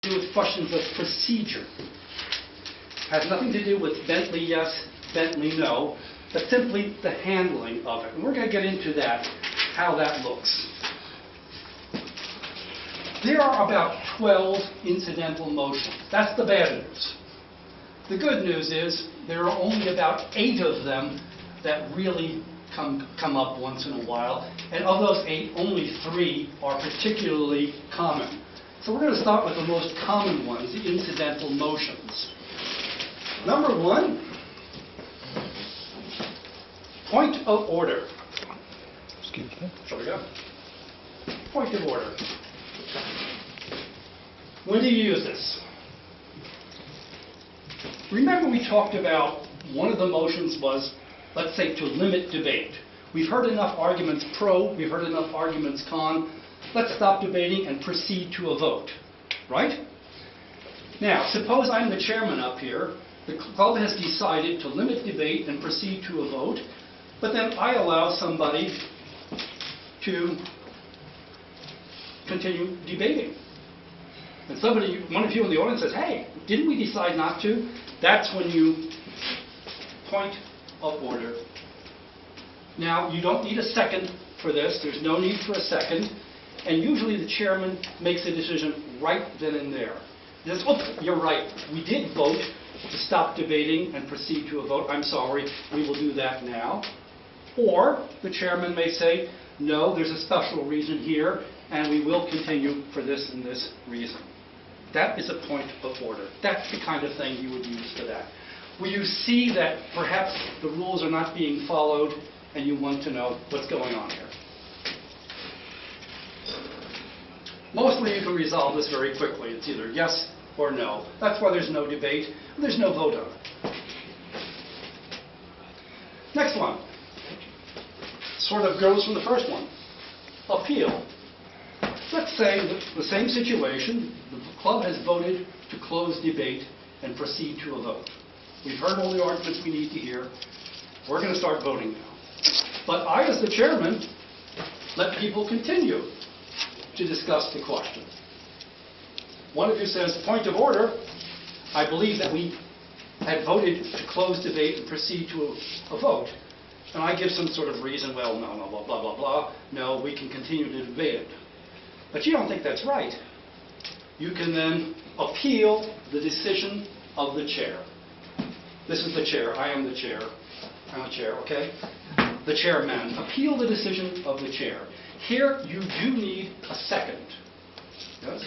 to do with questions of procedure. Has nothing to do with Bentley yes, Bentley no, but simply the handling of it. And we're going to get into that, how that looks. There are about 12 incidental motions. That's the bad news. The good news is there are only about 8 of them that really come up once in a while. And of those 8, only 3 are particularly common. So we're going to start with the most common ones, the incidental motions. Number 1, point of order. Excuse me. Shall we go? Point of order. When do you use this? Remember we talked about one of the motions was, let's say, to limit debate. We've heard enough arguments pro, we've heard enough arguments con. Let's stop debating and proceed to a vote, right? Now, suppose I'm the chairman up here. The club has decided to limit debate and proceed to a vote, but then I allow somebody to continue debating. And somebody, one of you in the audience says, hey, didn't we decide not to? That's when you point of order. Now, you don't need a second for this. There's no need for a second. And usually the chairman makes a decision right then and there. He says, oh, you're right. We did vote to stop debating and proceed to a vote. I'm sorry. We will do that now. Or the chairman may say, no, there's a special reason here, and we will continue for this and this reason. That is a point of order. That's the kind of thing you would use for that. Where you see that perhaps the rules are not being followed and you want to know what's going on here. Mostly you can resolve this very quickly. It's either yes or no. That's why there's no debate and there's no vote on it. Next one. Sort of goes from the first one. Appeal. Let's say the same situation. The club has voted to close debate and proceed to a vote. We've heard all the arguments we need to hear. We're going to start voting now. But I, as the chairman, let people continue to discuss the question. One of you says, point of order. I believe that we had voted to close debate and proceed to a vote. And I give some sort of reason, well, no, blah, blah, blah, blah. No, we can continue to debate it. But you don't think that's right. You can then appeal the decision of the chair. This is the chair. I am the chair. I'm the chair, okay? The chairman. Appeal the decision of the chair. Here, you do need a second. Yes?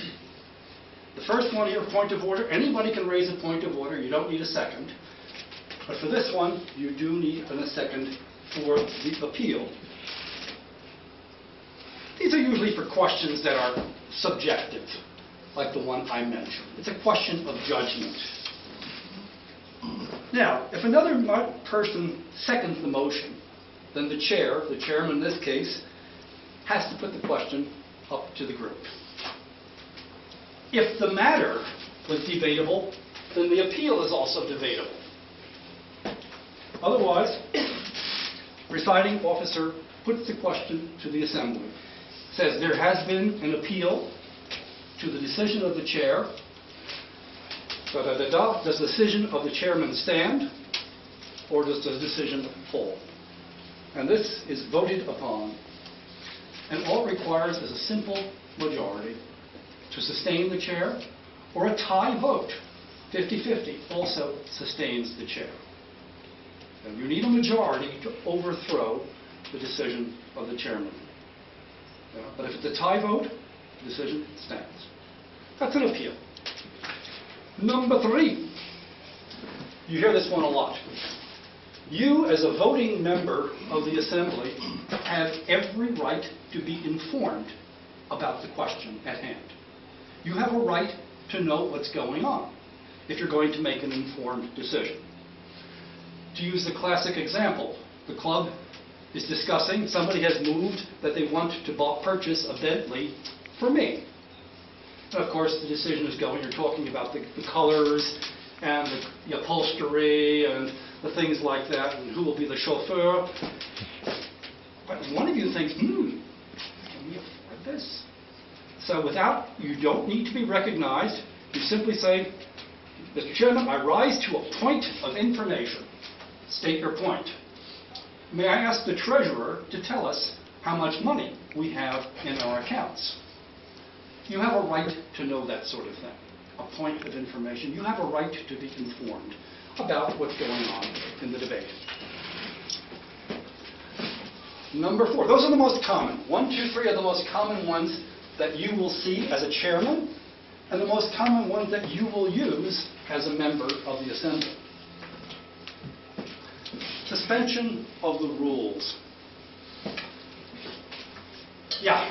The first one here, point of order. Anybody can raise a point of order. You don't need a second. But for this one, you do need a second for the appeal. These are usually for questions that are subjective, like the one I mentioned. It's a question of judgment. Now, if another person seconds the motion, then the chairman in this case, has to put the question up to the group. If the matter was debatable, then the appeal is also debatable. Otherwise, presiding officer puts the question to the assembly. Says there has been an appeal to the decision of the chair. Does the decision of the chairman stand, or does the decision fall? And this is voted upon. And all it requires is a simple majority to sustain the chair, or a tie vote, 50-50, also sustains the chair. And you need a majority to overthrow the decision of the chairman. But if it's a tie vote, the decision stands. That's an appeal. Number 3. You hear this one a lot. You, as a voting member of the assembly, have every right to be informed about the question at hand. You have a right to know what's going on if you're going to make an informed decision. To use the classic example, the club is discussing, somebody has moved that they want to purchase a Bentley for me. And of course, the decision is going, you're talking about the colors and the upholstery and the things like that, and who will be the chauffeur. But one of you thinks, can we afford this? So you don't need to be recognized. You simply say, Mr. Chairman, I rise to a point of information. State your point. May I ask the treasurer to tell us how much money we have in our accounts? You have a right to know that sort of thing. A point of information. You have a right to be informed about what's going on in the debate. Number 4. Those are the most common. 1, 2, 3 are the most common ones that you will see as a chairman, and the most common ones that you will use as a member of the assembly. Suspension of the rules. Yeah.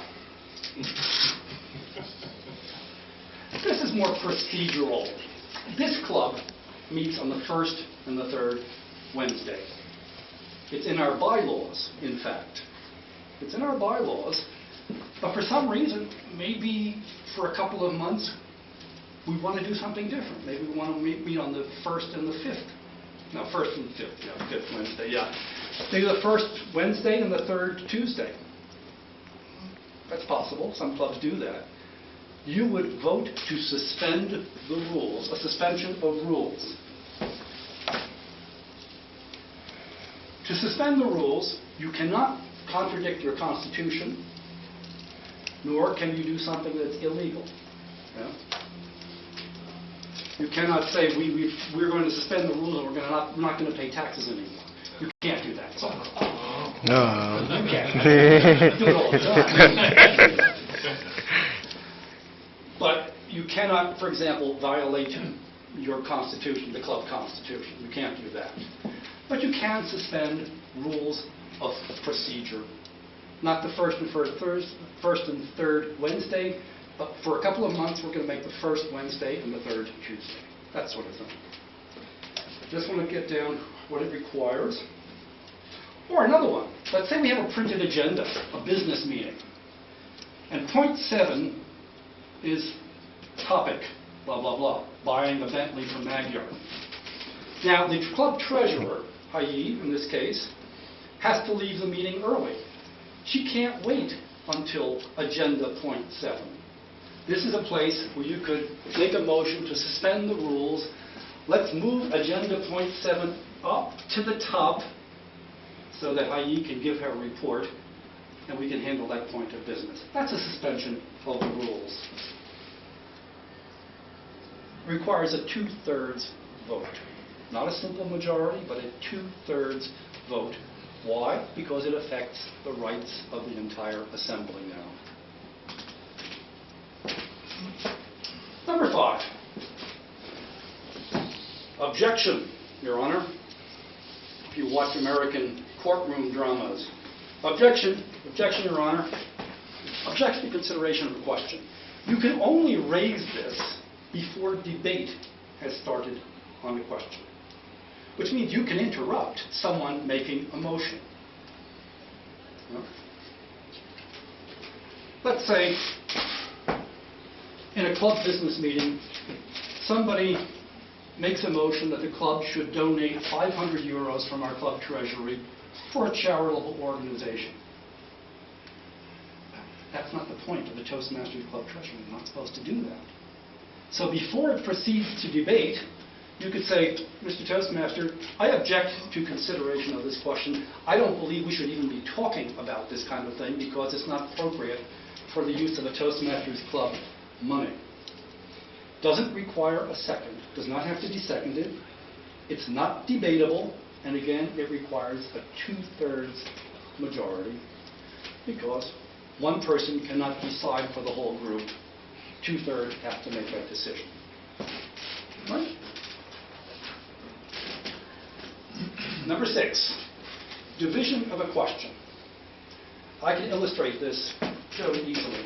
This is more procedural. This club meets on the first and the third Wednesday. It's in our bylaws, in fact. It's in our bylaws, but for some reason, maybe for a couple of months, we want to do something different. Maybe we want to meet on the 1st and the 5th. No, 1st and 5th, yeah, 5th Wednesday, yeah. Maybe the 1st Wednesday and the 3rd Tuesday. That's possible. Some clubs do that. You would vote to suspend the rules, a suspension of rules. To suspend the rules, you cannot contradict your constitution, nor can you do something that's illegal. Yeah? You cannot say, we're going to suspend the rules and we're not going to pay taxes anymore. You can't do that. No. You can't. Do it all the time. But you cannot, for example, violate your constitution, the club constitution. You can't do that. But you can suspend rules of procedure. Not the first and third Wednesday, but for a couple of months we're going to make the first Wednesday and the third Tuesday. That sort of thing. Just want to get down what it requires. Or another one. Let's say we have a printed agenda, a business meeting. And point 7 is topic, blah, blah, blah, buying a Bentley from Magyar. Now, the club treasurer, i.e., in this case, has to leave the meeting early. She can't wait until agenda point 7. This is a place where you could make a motion to suspend the rules. Let's move agenda point 7 up to the top so that i.e. can give her a report and we can handle that point of business. That's a suspension of the rules. Requires a 2/3 vote. Not a simple majority, but a 2/3 vote. Why? Because it affects the rights of the entire assembly now. Number 5. Objection, Your Honor. If you watch American courtroom dramas. Objection, Your Honor. Objection to consideration of a question. You can only raise this before debate has started on the question. Which means you can interrupt someone making a motion. No? Let's say in a club business meeting, somebody makes a motion that the club should donate 500 euros from our club treasury for a charitable organization. That's not the point of the Toastmasters Club treasury. You're not supposed to do that. So before it proceeds to debate, you could say, Mr. Toastmaster, I object to consideration of this question. I don't believe we should even be talking about this kind of thing because it's not appropriate for the use of a Toastmasters Club money. Doesn't require a second. Does not have to be seconded. It's not debatable. And again, it requires a 2/3 majority because one person cannot decide for the whole group. 2/3 have to make that decision. Right? Number 6, division of a question. I can illustrate this fairly easily.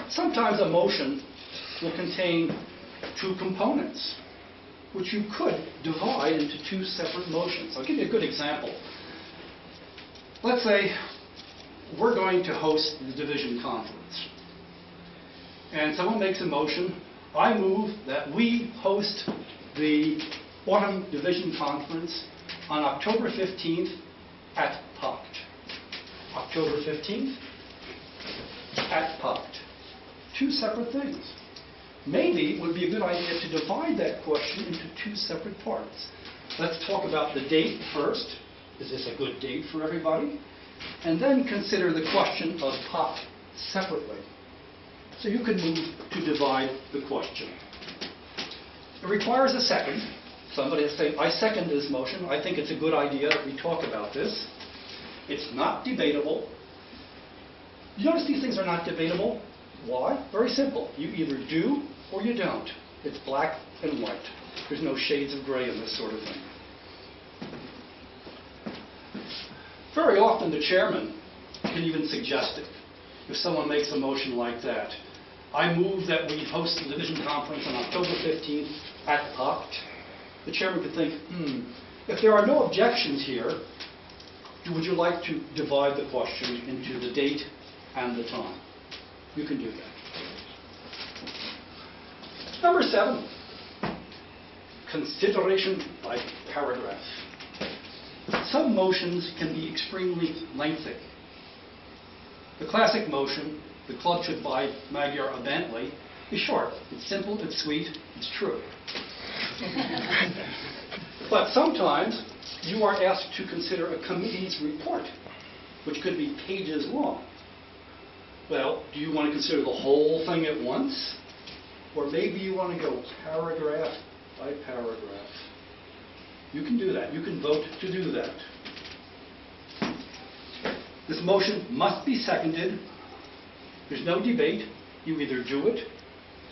Sometimes a motion will contain 2 components, which you could divide into 2 separate motions. I'll give you a good example. Let's say we're going to host the division conference. And someone makes a motion. I move that we host the autumn division conference on October 15th at Pact. October 15th at Pact. 2 separate things. maybe it would be a good idea to divide that question into two separate parts. Let's talk about the date first. Is this a good date for everybody? And then consider the question of POP separately. So you can move to divide the question. It requires a second. Somebody has to say, I second this motion. I think it's a good idea that we talk about this. It's not debatable. You notice these things are not debatable? Why? Very simple. You either do or you don't. It's black and white. There's no shades of gray in this sort of thing. Very often the chairman can even suggest it. If someone makes a motion like that, I move that we host the division conference on October 15th at POP. The chairman could think, if there are no objections here, would you like to divide the question into the date and the time? You can do that. Number 7, consideration by paragraph. Some motions can be extremely lengthy. The classic motion, the club should buy Magyar a Bentley, is short. It's simple, it's sweet, it's true. But sometimes you are asked to consider a committee's report, which could be pages long. Well, do you want to consider the whole thing at once? Or maybe you want to go paragraph by paragraph. You can do that. You can vote to do that. This motion must be seconded. There's no debate. You either do it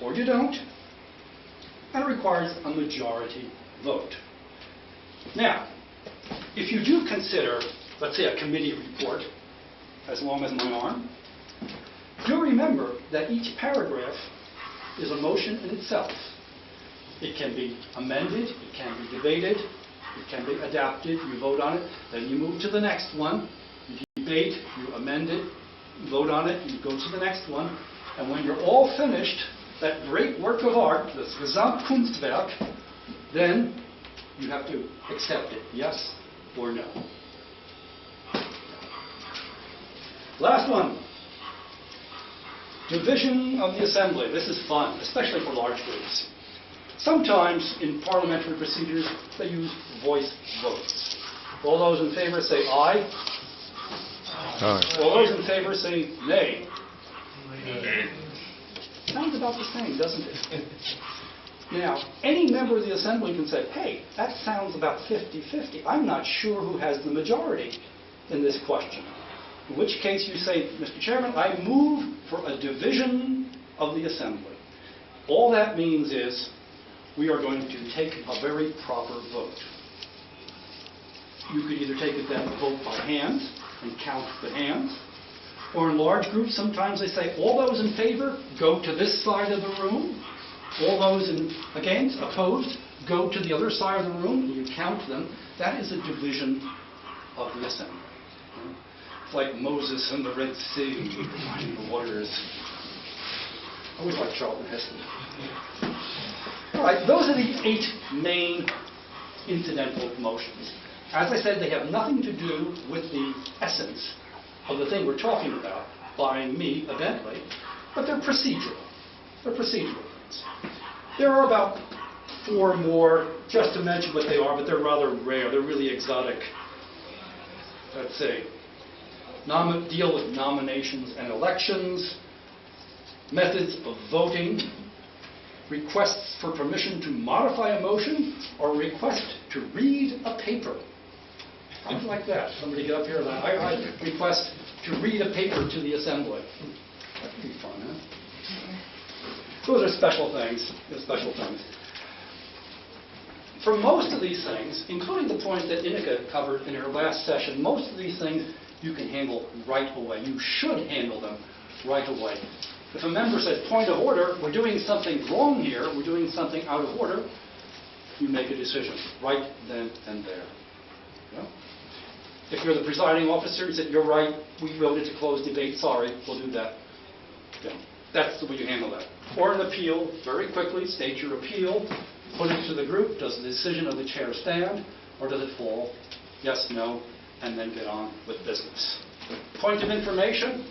or you don't. And it requires a majority vote. Now, if you do consider, let's say, a committee report, as long as my arm, do remember that each paragraph is a motion in itself. It can be amended, it can be debated, it can be adapted, you vote on it, then you move to the next one, you debate, you amend it, you vote on it, you go to the next one, and when you're all finished, that great work of art, das Gesamtkunstwerk, then you have to accept it, yes or no. Last one. Division of the assembly. This is fun, especially for large groups. Sometimes in parliamentary procedures, they use voice votes. All those in favor say aye. Aye. All those in favor say nay. Sounds about the same, doesn't it? Now, any member of the assembly can say, hey, that sounds about 50-50. I'm not sure who has the majority in this question. In which case you say, Mr. Chairman, I move for a division of the assembly. All that means is we are going to take a very proper vote. You could either take it then vote by hand and count the hands, or in large groups sometimes they say all those in favor go to this side of the room, all those against, opposed, go to the other side of the room, and you count them. That is a division of the assembly. It's like Moses and the Red Sea, dividing the waters. I always like Charlton Heston. All right, those are the 8 main incidental motions. As I said, they have nothing to do with the essence of the thing we're talking about, buying me a Bentley, but they're procedural. They're procedural things. There are about 4 more, just to mention what they are, but they're rather rare. They're really exotic. Let's say, deal with nominations and elections, methods of voting, requests for permission to modify a motion, or request to read a paper. Things like that. Somebody get up here and I request to read a paper to the assembly. That could be fun, huh? Those are special things. They're special things. For most of these things, including the point that Inika covered in her last session, most of these things you can handle right away. You should handle them right away. If a member says, point of order, we're doing something wrong here, we're doing something out of order, you make a decision right then and there. Yeah? If you're the presiding officer, you said, you're right, we voted to close debate, sorry, we'll do that. Yeah. That's the way you handle that. Or an appeal, very quickly, state your appeal, put it to the group, does the decision of the chair stand, or does it fall? Yes, no, and then get on with business. Point of information,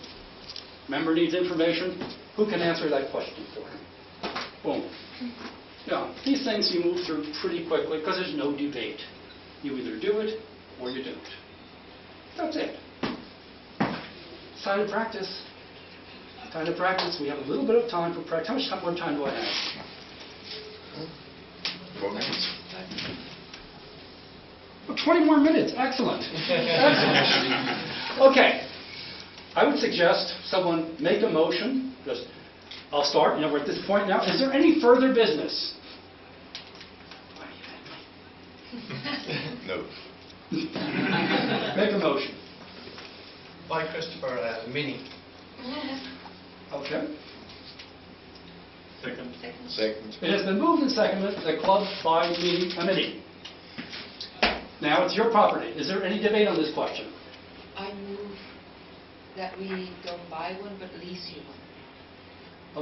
member needs information, who can answer that question for him? Boom. Yeah, these things you move through pretty quickly because there's no debate. You either do it or you don't. That's it. It's time to practice. Time to practice. We have a little bit of time for practice. How much more time do I have? 4 minutes. Oh, 20 more minutes. Excellent. Excellent. Okay. I would suggest someone make a motion. I'll start. We're at this point now. Is there any further business? No. Make a motion. By Christopher Mini. Okay. Second. Second. It has been moved and seconded the club by me a meeting. Now it's your property. Is there any debate on this question? I move that we don't buy one but lease you one.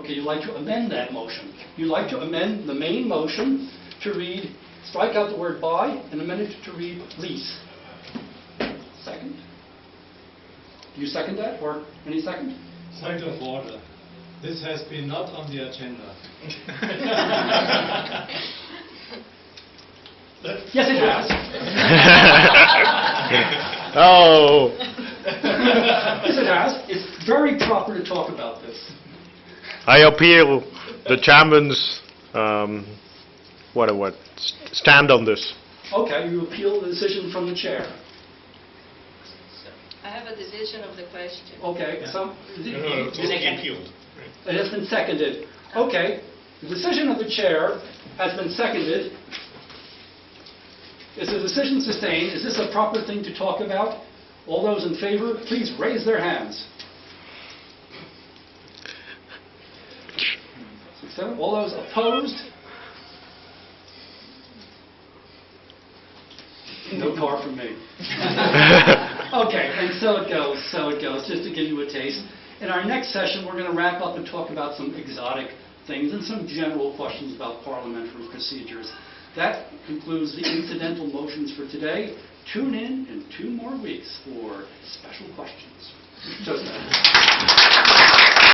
Okay, you'd like to amend that motion. You'd like to amend the main motion to read, strike out the word buy and amend it to read lease. Second? Do you second that or any second? Point of order. This has been not on the agenda. Yes, it has. Oh. Yes, it has. It's very proper to talk about this. I appeal the chairman's stand on this. Okay, you appeal the decision from the chair. I have a division of the question. Okay, so Appealed. it has been seconded. Okay, the decision of the chair has been seconded. Is the decision sustained? Is this a proper thing to talk about? All those in favor, please raise their hands. 6, 7. All those opposed? No car from me. Okay, and so it goes, just to give you a taste. In our next session, we're going to wrap up and talk about some exotic things and some general questions about parliamentary procedures. That concludes the incidental motions for today. Tune in 2 more weeks for special questions.